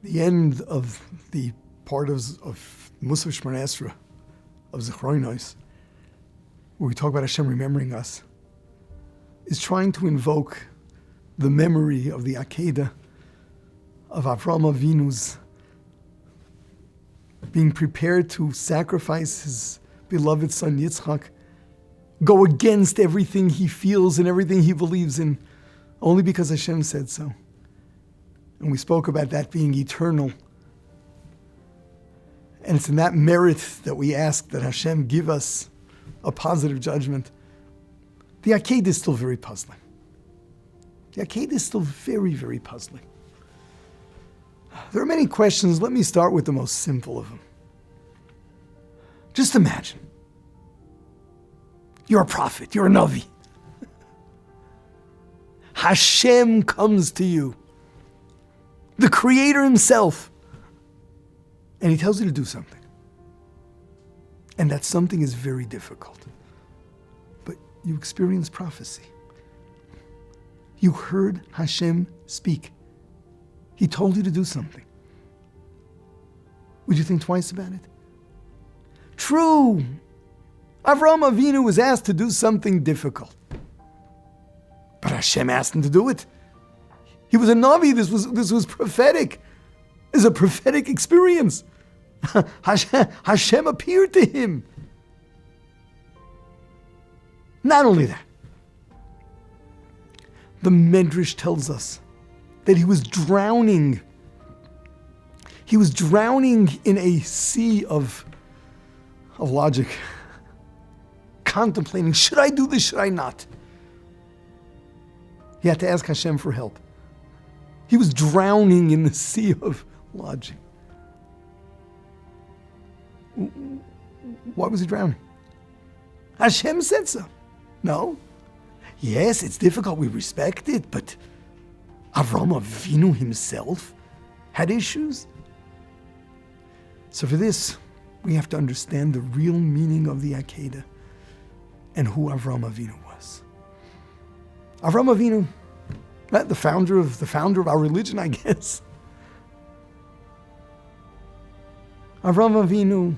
The end of the part of Mussaf Shemoná Esrei of Zichronot, where we talk about Hashem remembering us, is trying to invoke the memory of the Akeidá of Avraham Avinu's being prepared to sacrifice his beloved son Yitzchak, go against everything he feels and everything he believes in, only because Hashem said so. And we spoke about that being eternal. And it's in that merit that we ask that Hashem give us a positive judgment. The Akeidá is still very puzzling. The Akeidá is still very, very puzzling. There are many questions. Let me start with the most simple of them. Just imagine. You're a prophet. You're a Navi. Hashem comes to you, the Creator himself, and he tells you to do something. And that something is very difficult. But you experience prophecy. You heard Hashem speak. He told you to do something. Would you think twice about it? True. Avraham Avinu was asked to do something difficult. But Hashem asked him to do it. He was a Navi. This was prophetic. It's a prophetic experience. Hashem appeared to him. Not only that, the Medrash tells us that he was drowning. He was drowning in a sea of logic, contemplating, should I do this, should I not? He had to ask Hashem for help. He was drowning in the sea of logic. Why was he drowning? Hashem said so. No. Yes, it's difficult, we respect it, but Avraham Avinu himself had issues. So for this, we have to understand the real meaning of the Akeidá and who Avraham Avinu was. Avraham Avinu, the founder of our religion, I guess. Avraham Avinu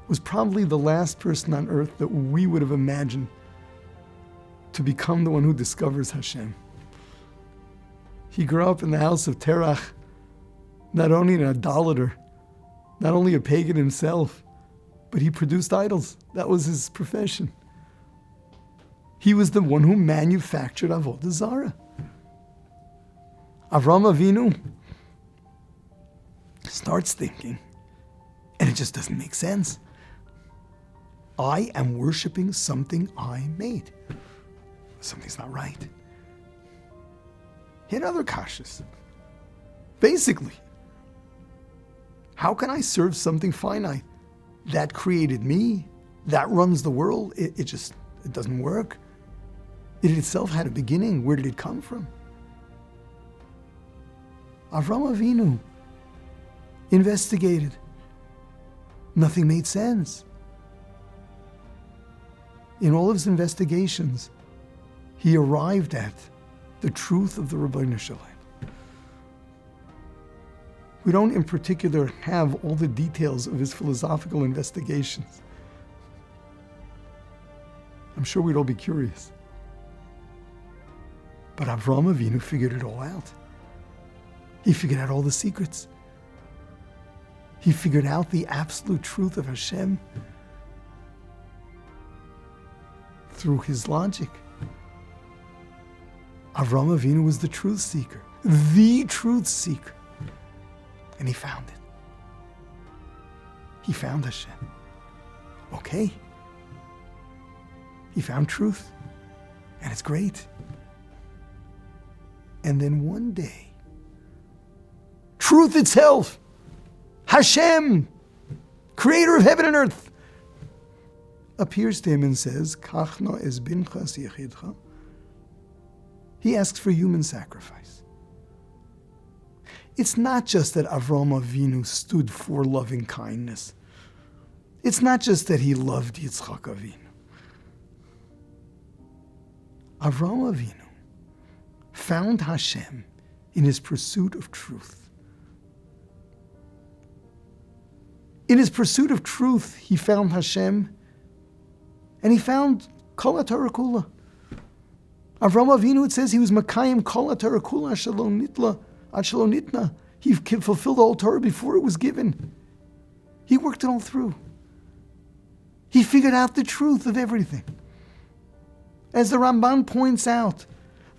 was probably the last person on earth that we would have imagined to become the one who discovers Hashem. He grew up in the house of Terach, not only an idolater, not only a pagan himself, but he produced idols. That was his profession. He was the one who manufactured Avodah Zarah. Avraham Avinu starts thinking, and it just doesn't make sense. I am worshiping something I made. Something's not right. He had other kashas. Basically, how can I serve something finite? That created me, that runs the world, it doesn't work. It itself had a beginning. Where did it come from? Avraham Avinu investigated. Nothing made sense. In all of his investigations, he arrived at the truth of the Ribbono Shel Olam. We don't in particular have all the details of his philosophical investigations. I'm sure we'd all be curious. But Avraham Avinu figured it all out. He figured out all the secrets. He figured out the absolute truth of Hashem through his logic. Avraham Avinu was the truth seeker. And he found it. He found Hashem. Okay. He found truth. And it's great. And then one day, truth itself, Hashem, creator of heaven and earth, appears to him and says, Kachna es binchas yechidcha. He asks for human sacrifice. It's not just that Avraham Avinu stood for loving kindness. It's not just that he loved Yitzchak Avinu. Avraham Avinu found Hashem in his pursuit of truth. In his pursuit of truth, he found Hashem, and he found Kol HaTorah Kula. Avraham Avinu, it says he was Makayim Kol HaTorah Kula Ad Shelo Nitna. He fulfilled the whole Torah before it was given. He worked it all through. He figured out the truth of everything. As the Ramban points out,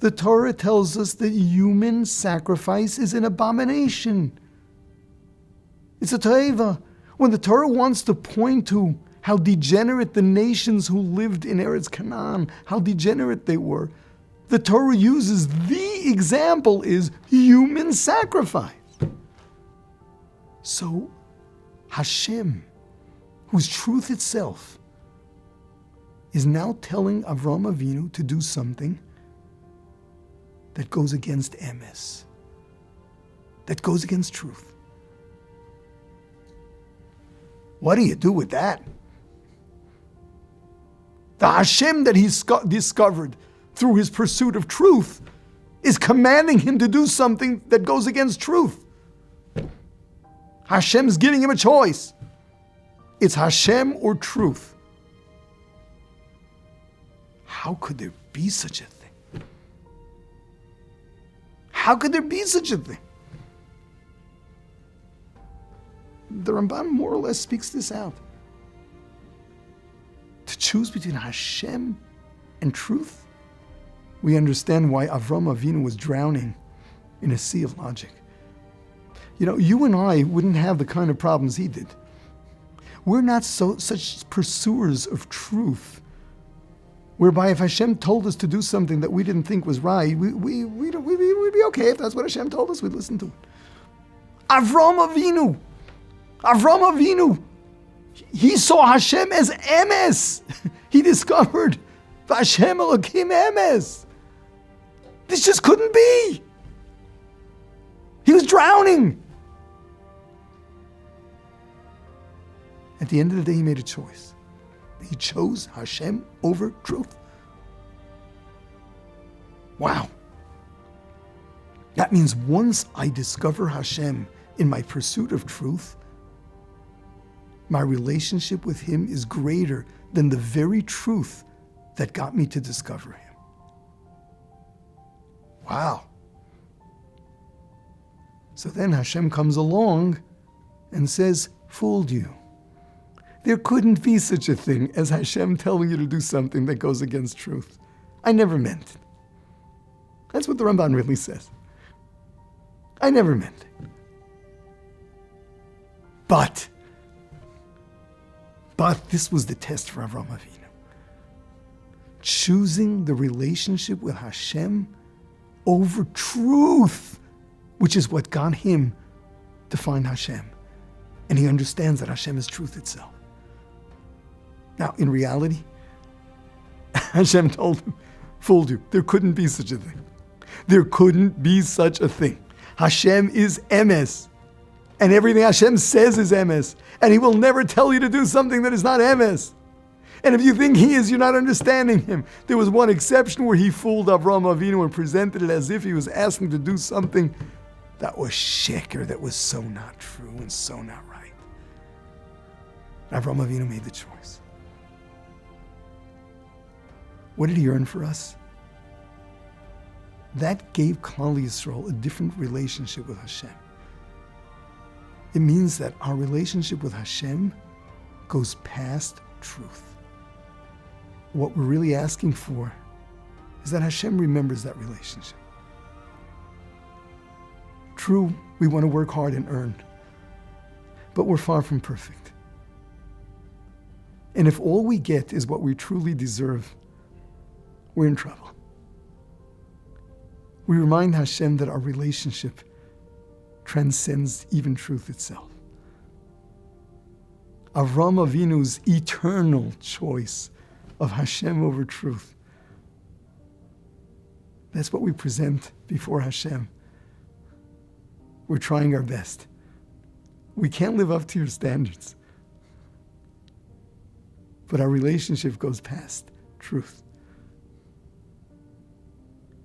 the Torah tells us that human sacrifice is an abomination. It's a toeva. When the Torah wants to point to how degenerate the nations who lived in Eretz Canaan, how degenerate they were, the Torah uses the example is human sacrifice. So Hashem, whose truth itself, is now telling Avraham Avinu to do something that goes against emes, that goes against truth. What do you do with that? The Hashem that he's discovered through his pursuit of truth is commanding him to do something that goes against truth. Hashem's giving him a choice. It's Hashem or truth. How could there be such a thing? How could there be such a thing? The Ramban more or less speaks this out. To choose between Hashem and truth, we understand why Avraham Avinu was drowning in a sea of logic. You know, you and I wouldn't have the kind of problems he did. We're not such pursuers of truth, whereby if Hashem told us to do something that we didn't think was right, we'd be okay. If that's what Hashem told us, we'd listen to it. Avraham Avinu, he saw Hashem as emes. He discovered Hashem Elokim emes. This just couldn't be. He was drowning. At the end of the day, he made a choice. He chose Hashem over truth. Wow. That means once I discover Hashem in my pursuit of truth, my relationship with him is greater than the very truth that got me to discover him. Wow. So then Hashem comes along and says, fooled you. There couldn't be such a thing as Hashem telling you to do something that goes against truth. I never meant it. That's what the Ramban really says. I never meant it. But this was the test for Avraham Avinu. Choosing the relationship with Hashem over truth, which is what got him to find Hashem. And he understands that Hashem is truth itself. Now, in reality, Hashem told him, fooled you. There couldn't be such a thing. There couldn't be such a thing. Hashem is emes. And everything Hashem says is emes. And he will never tell you to do something that is not emes. And if you think he is, you're not understanding him. There was one exception where he fooled Avraham Avinu and presented it as if he was asking to do something that was sheker, that was so not true and so not right. Avraham Avinu made the choice. What did he earn for us? That gave Klal Yisrael a different relationship with Hashem. It means that our relationship with Hashem goes past truth. What we're really asking for is that Hashem remembers that relationship. True, we want to work hard and earn, but we're far from perfect. And if all we get is what we truly deserve, we're in trouble. We remind Hashem that our relationship transcends even truth itself. Avraham Avinu's eternal choice of Hashem over truth. That's what we present before Hashem. We're trying our best. We can't live up to your standards. But our relationship goes past truth.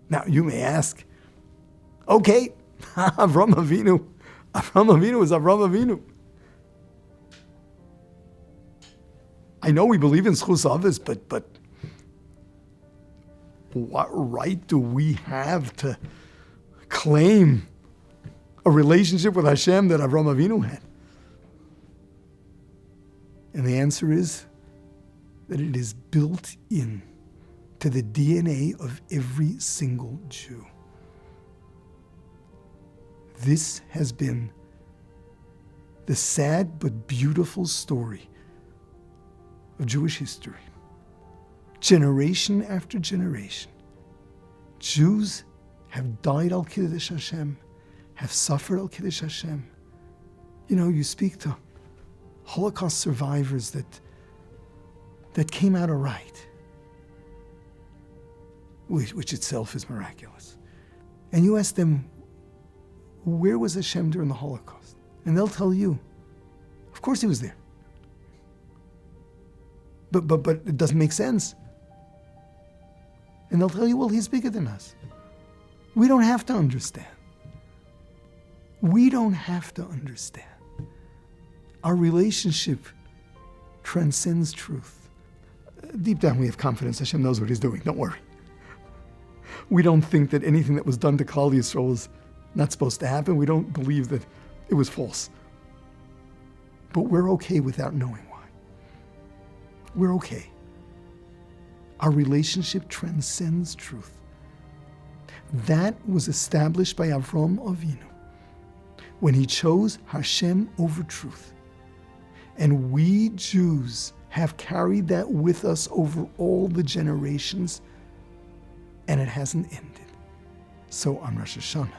Now, you may ask, okay, Avraham Avinu is Avraham Avinu. I know we believe in schus avos, but what right do we have to claim a relationship with Hashem that Avraham Avinu had? And the answer is that it is built in to the DNA of every single Jew. This has been the sad but beautiful story of Jewish history. Generation after generation, Jews have died al Kiddush Hashem, have suffered al Kiddush Hashem. You know, you speak to Holocaust survivors that came out all right, which itself is miraculous. And you ask them, where was Hashem during the Holocaust? And they'll tell you, of course he was there. But it doesn't make sense. And they'll tell you, well, he's bigger than us. We don't have to understand. We don't have to understand. Our relationship transcends truth. Deep down we have confidence Hashem knows what he's doing, don't worry. We don't think that anything that was done to Klal Yisrael was not supposed to happen. We don't believe that it was false. But we're okay without knowing why. We're okay. Our relationship transcends truth. That was established by Avraham Avinu when he chose Hashem over truth. And we Jews have carried that with us over all the generations, and it hasn't ended. So on Rosh Hashanah,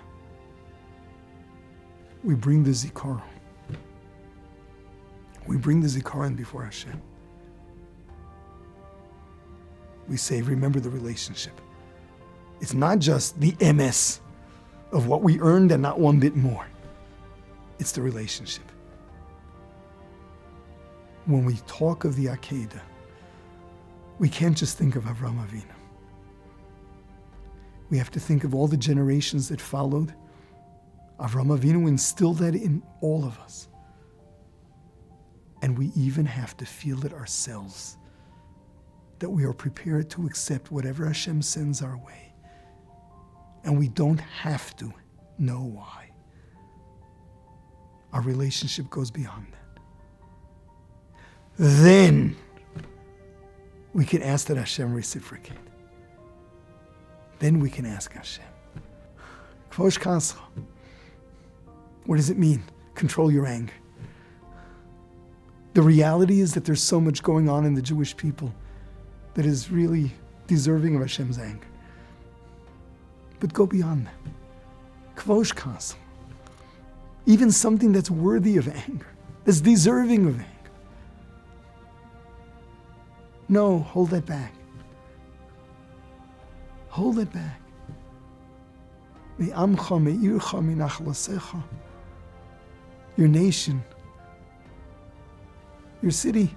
we bring the Zikaron. We bring the Zikaron before Hashem. We say, remember the relationship. It's not just the emes of what we earned and not one bit more. It's the relationship. When we talk of the Akeidá, we can't just think of Avraham Avinu. We have to think of all the generations that followed. Avraham Avinu instilled that in all of us. And we even have to feel it ourselves, that we are prepared to accept whatever Hashem sends our way. And we don't have to know why. Our relationship goes beyond that. Then we can ask that Hashem reciprocate. Then we can ask Hashem. What does it mean? Control your anger. The reality is that there's so much going on in the Jewish people that is really deserving of Hashem's anger. But go beyond that. Even something that's worthy of anger, that's deserving of anger. No, hold that back. Hold it back. Your nation, your city,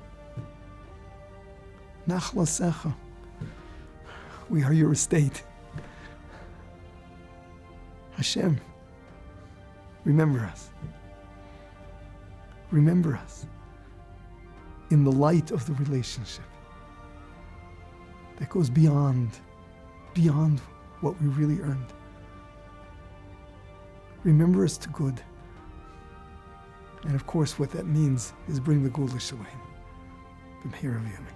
we are your estate. Hashem, remember us. Remember us in the light of the relationship that goes beyond what we really earned. Remember us to good. And of course, what that means is bring the Gula Shalem. B'mehira v'yamin.